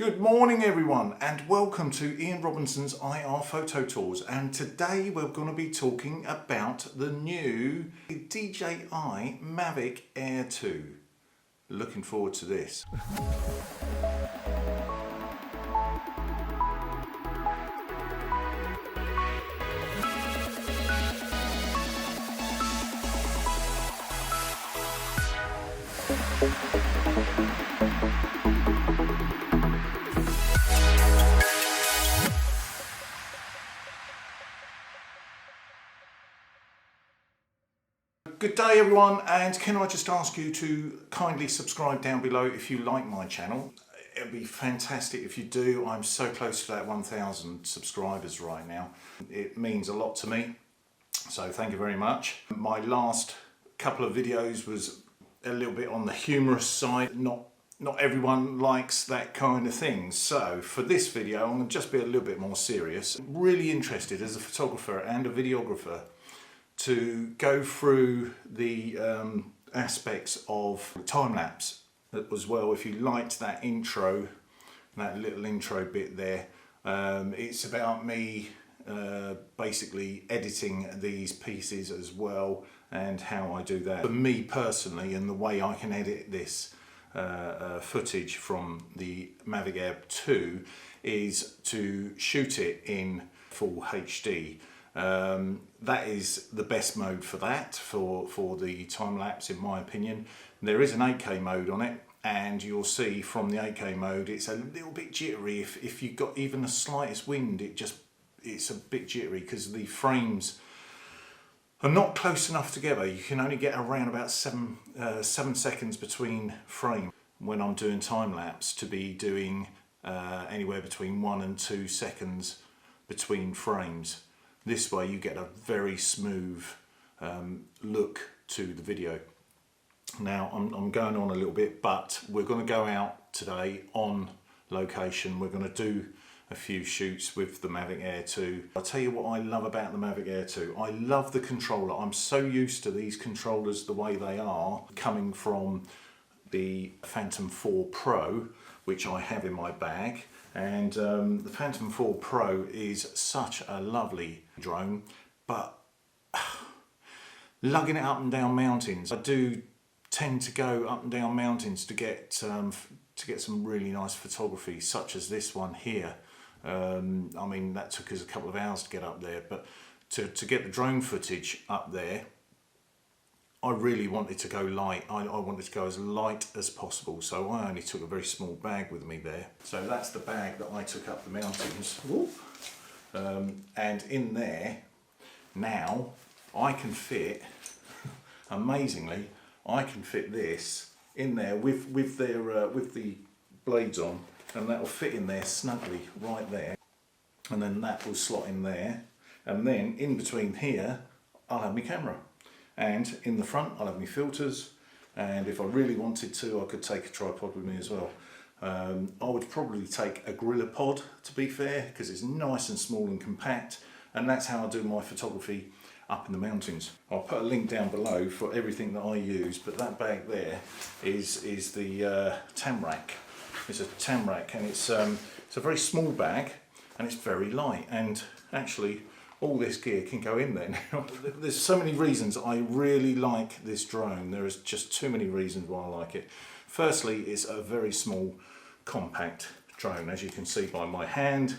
Good morning everyone and welcome to Ian Robinson's IR Photo Tours, and today we're going to be talking about the new DJI Mavic Air 2. Looking forward to this. Good day everyone, and can I just ask you to kindly subscribe down below if you like my channel. It'd be fantastic if you do. I'm so close to that 1,000 subscribers right now. It means a lot to me, so thank you very much. My last couple of videos was a little bit on the humorous side. Not everyone likes that kind of thing, so for this video I'm going to just be a little bit more serious. I'm really interested as a photographer and a videographer to go through the aspects of time-lapse as well. If you liked that intro, that little intro bit there, it's about me basically editing these pieces as well and how I do that. For me personally, and the way I can edit this footage from the Mavic Air 2 is to shoot it in full HD. That is the best mode for that, for the time-lapse in my opinion. There is an 8K mode on it, and you'll see from the 8K mode it's a little bit jittery. If you've got even the slightest wind, it's a bit jittery because the frames are not close enough together. You can only get around about 7 seconds between frames when I'm doing time-lapse, to be doing anywhere between 1 and 2 seconds between frames. This way you get a very smooth look to the video. Now I'm going on a little bit, but we're going to go out today on location. We're going to do a few shoots with the Mavic Air 2. I'll tell you what I love about the Mavic Air 2. I love the controller. I'm so used to these controllers the way they are, coming from the Phantom 4 Pro, which I have in my bag. And the Phantom 4 Pro is such a lovely drone, but lugging it up and down mountains, I do tend to go up and down mountains to get some really nice photography, such as this one here. I mean, that took us a couple of hours to get up there, but to get the drone footage up there, I really wanted to go light. I wanted to go as light as possible, so I only took a very small bag with me there. So that's the bag that I took up the mountains. And in there, now, I can fit, amazingly, I can fit this in there with the blades on, and that will fit in there snugly right there. And then that will slot in there. And then in between here, I'll have my camera. And in the front I'll have my filters, and if I really wanted to I could take a tripod with me as well. I would probably take a GorillaPod, to be fair, because it's nice and small and compact, and that's how I do my photography up in the mountains. I'll put a link down below for everything that I use, but that bag there is the Tamrac. It's a Tamrac, and it's a very small bag and it's very light, and actually all this gear can go in there now. There's so many reasons I really like this drone. There is just too many reasons why I like it. Firstly, it's a very small, compact drone, as you can see by my hand.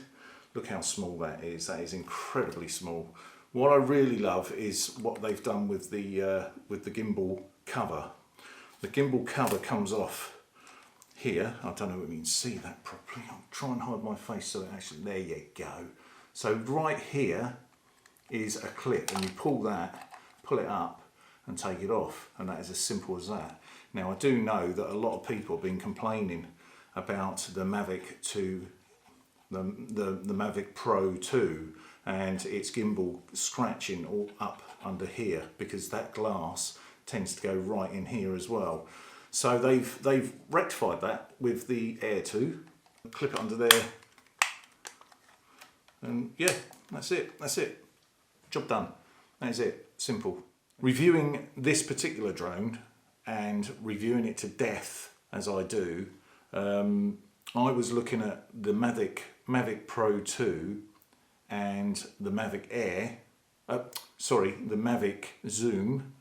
Look how small that is. That is incredibly small. What I really love is what they've done with the gimbal cover. The gimbal cover comes off here. I don't know if you can see that properly. I'll try and hide my face so it actually, there you go. So right here is a clip, and you pull it up and take it off, and that is as simple as that. Now I do know that a lot of people have been complaining about the Mavic 2, the Mavic Pro 2, and its gimbal scratching all up under here, because that glass tends to go right in here as well. So they've rectified that with the Air 2. Clip it under there, and yeah, that's it. Job done. That is it. Simple. Reviewing this particular drone and reviewing it to death as I do, I was looking at the Mavic Pro 2 and the Mavic Air, the Mavic Zoom,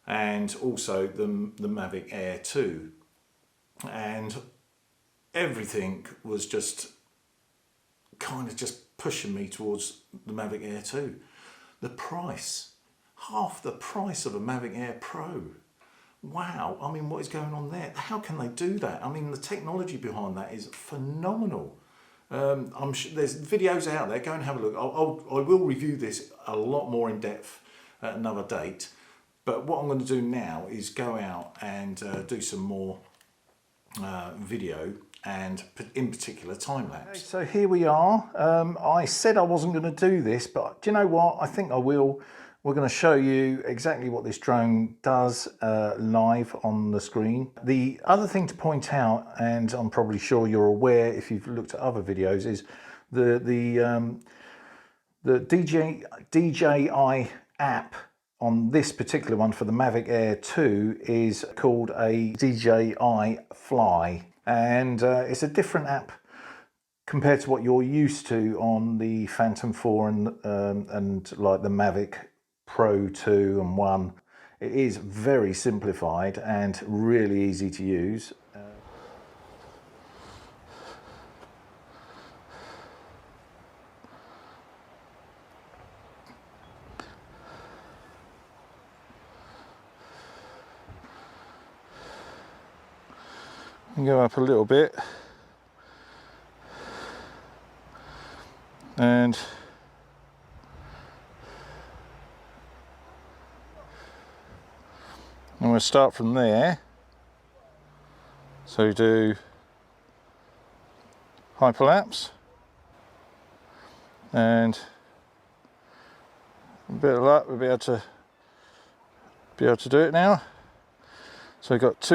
and also the Mavic Air 2, and everything was just kind of just pushing me towards the Mavic Air 2. The price, half the price of a Mavic Air Pro. Wow, I mean, what is going on there? How can they do that? I mean, the technology behind that is phenomenal. I'm sure there's videos out there, go and have a look. I will review this a lot more in depth at another date. But what I'm going to do now is go out and do some more video, and in particular time lapse. Okay, so here we are. I said I wasn't going to do this, but do you know what? I think I will. We're going to show you exactly what this drone does live on the screen. The other thing to point out, and I'm probably sure you're aware if you've looked at other videos, is the DJI app on this particular one for the Mavic Air 2 is called a DJI Fly, and it's a different app compared to what you're used to on the Phantom 4 and like the Mavic Pro 2 and 1. It is very simplified and really easy to use. And go up a little bit, and we'll start from there. So do hyperlapse, and a bit of luck we'll be able to do it now. So we've got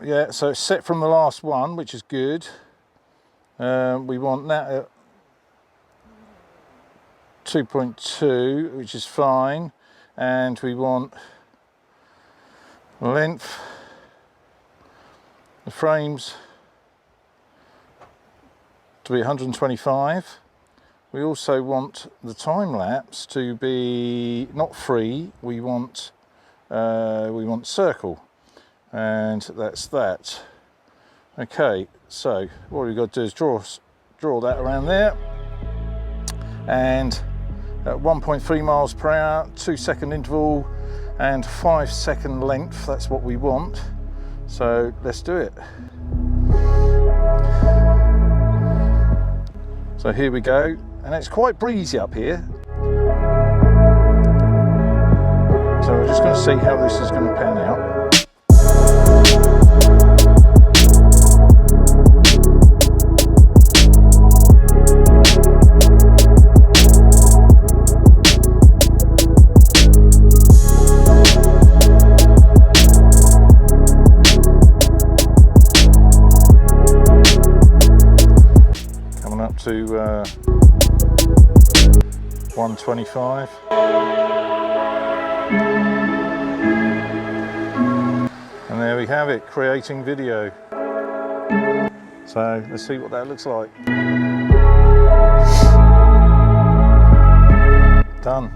yeah, so it's set from the last one, which is good. We want that at 2.2, which is fine. And we want length, the frames to be 125. We also want the time lapse to be not free, we want circle. And that's that. Okay, so what we've got to do is draw that around there, and at 1.3 miles per hour, 2-second interval and 5-second length, that's what we want. So let's do it. So here we go, and it's quite breezy up here, so we're just going to see how this is going to pan out. To 125. And there we have it, creating video. So let's see what that looks like. Done.